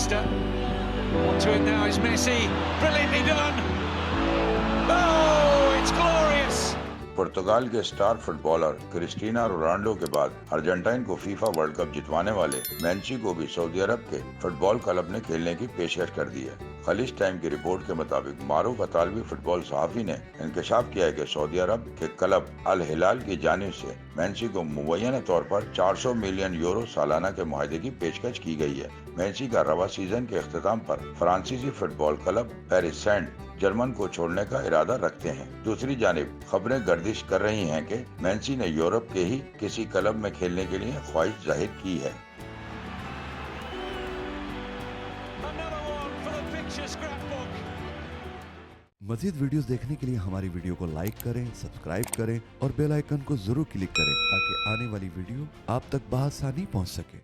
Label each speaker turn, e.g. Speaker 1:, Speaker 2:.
Speaker 1: Iniesta. Onto it now is Messi. Brilliantly done. Oh, it's glorious.
Speaker 2: पुर्तगाल के star footballer Christina Ronaldo के बाद Argentine को FIFA world cup जितवाने वाले मेंसी को भी सऊदी अरब के फुटबॉल क्लब ने खेलने की पेशकश कर दी है। खलीज टाइम की रिपोर्ट के मुताबिक मारूफ अतालवी फुटबॉल सहाफी ने इंकशाफ किया है कि सऊदी अरब के क्लब अल हिलाल की जानिब से मेंसी को मुबैना तौर पर 400 मिलियन यूरो सालाना के मुआहदे की पेशकश की गई है। मेंसी का रवा सीजन के अख्ताम पर फ्रांसीसी football club Paris Saint Germain को छोड़ने का इरादा रखते हैं। दूसरी जानिब खबरें गर्दिश कर रही हैं कि मेंसी ने यूरोप के ही किसी क्लब में खेलने के लिए ख्वाहिश जाहिर की है।
Speaker 3: मज़ीद वीडियोस देखने के लिए हमारी वीडियो को लाइक करें, सब्सक्राइब करें और बेल आइकन को जरूर क्लिक करें ताकि आने वाली वीडियो आप तक बआसानी पहुंच सके।